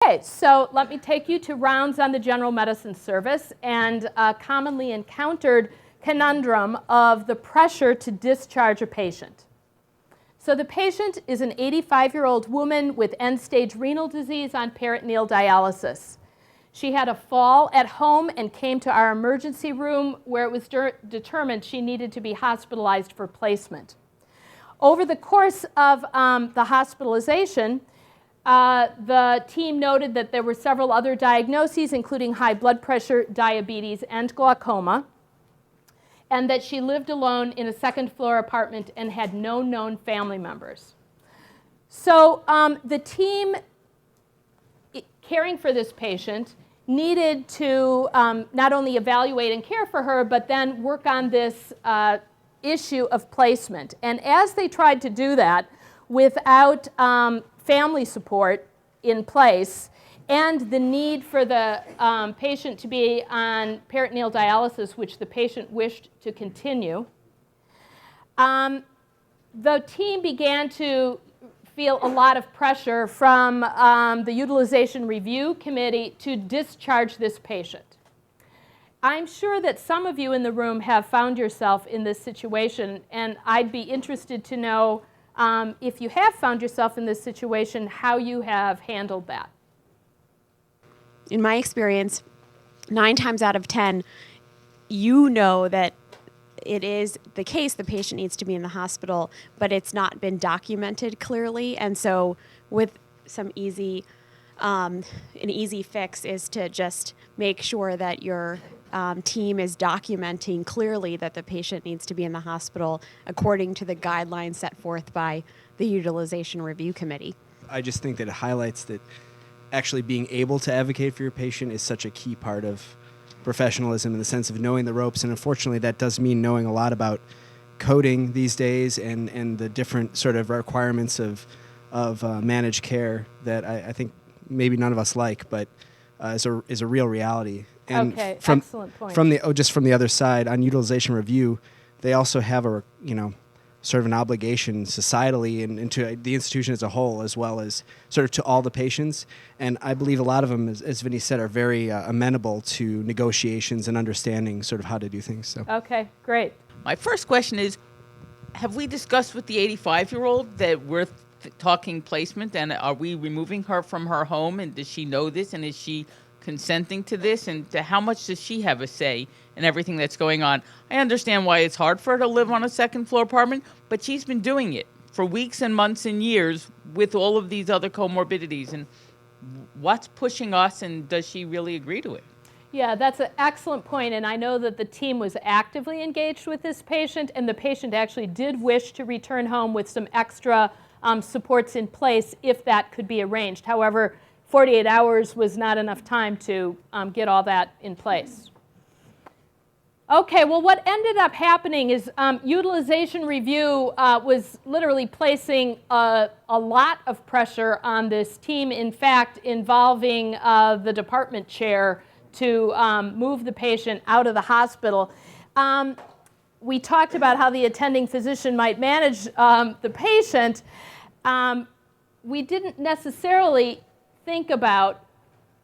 Okay, so let me take you to rounds on the general medicine service and a commonly encountered conundrum of the pressure to discharge a patient. So the patient is an 85-year-old woman with end-stage renal disease on peritoneal dialysis. She had a fall at home and came to our emergency room where it was determined she needed to be hospitalized for placement. Over the course of the hospitalization, the team noted that there were several other diagnoses, including high blood pressure, diabetes, and glaucoma, and that she lived alone in a second-floor apartment and had no known family members. So the team caring for this patient needed to not only evaluate and care for her, but then work on this issue of placement. And as they tried to do that without family support in place and the need for the patient to be on peritoneal dialysis, which the patient wished to continue, the team began to feel a lot of pressure from the Utilization Review Committee to discharge this patient. I'm sure that some of you in the room have found yourself in this situation, and I'd be interested to know if you have found yourself in this situation, how you have handled that. In my experience, 9 times out of 10, you know that it is the case the patient needs to be in the hospital, but it's not been documented clearly. And so with some easy, an easy fix is to just make sure that your team is documenting clearly that the patient needs to be in the hospital according to the guidelines set forth by the Utilization Review Committee. I just think that it highlights that actually being able to advocate for your patient is such a key part of professionalism in the sense of knowing the ropes, and unfortunately that does mean knowing a lot about coding these days and the different sort of requirements of managed care that I think maybe none of us like, but is a real reality. And okay, excellent point. From the other side, on utilization review, they also have a sort of an obligation societally and to the institution as a whole, as well as sort of to all the patients. And I believe a lot of them, as Vinny said, are very amenable to negotiations and understanding sort of how to do things. So. Okay, great. My first question is, have we discussed with the 85-year-old that we're talking placement, and are we removing her from her home, and does she know this, and is she consenting to this, and to how much does she have a say in everything that's going on? I understand why it's hard for her to live on a second-floor apartment, but she's been doing it for weeks and months and years with all of these other comorbidities, and what's pushing us, and does she really agree to it? Yeah, that's an excellent point, and I know that the team was actively engaged with this patient, and the patient actually did wish to return home with some extra supports in place if that could be arranged. However, 48 hours was not enough time to get all that in place. Okay, well, what ended up happening is utilization review was literally placing a lot of pressure on this team, in fact, involving the department chair to move the patient out of the hospital. We talked about how the attending physician might manage the patient. We didn't necessarily think about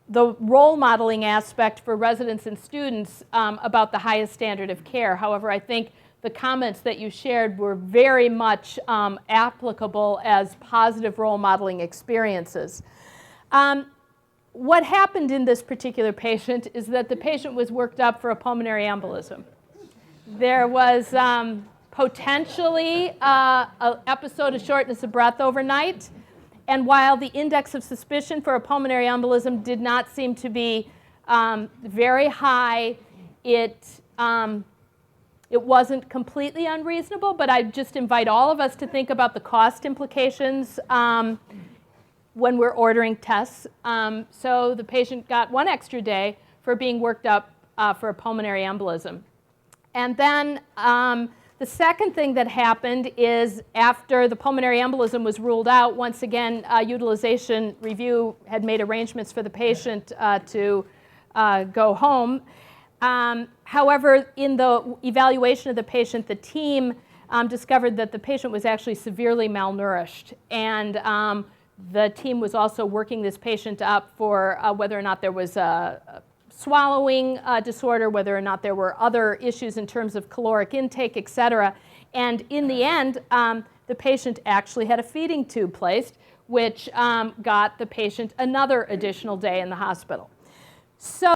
the role modeling aspect for residents and students about the highest standard of care. However, I think the comments that you shared were very much applicable as positive role modeling experiences. What happened in this particular patient is that the patient was worked up for a pulmonary embolism. There was potentially an episode of shortness of breath overnight. And while the index of suspicion for a pulmonary embolism did not seem to be very high, it wasn't completely unreasonable, but I just invite all of us to think about the cost implications when we're ordering tests. So the patient got 1 extra day for being worked up for a pulmonary embolism. And then the second thing that happened is after the pulmonary embolism was ruled out, once again, utilization review had made arrangements for the patient to go home. However, in the evaluation of the patient, the team discovered that the patient was actually severely malnourished and The team was also working this patient up for whether or not there was a swallowing disorder, whether or not there were other issues in terms of caloric intake, et cetera. And in the end, the patient actually had a feeding tube placed, which got the patient another additional day in the hospital. So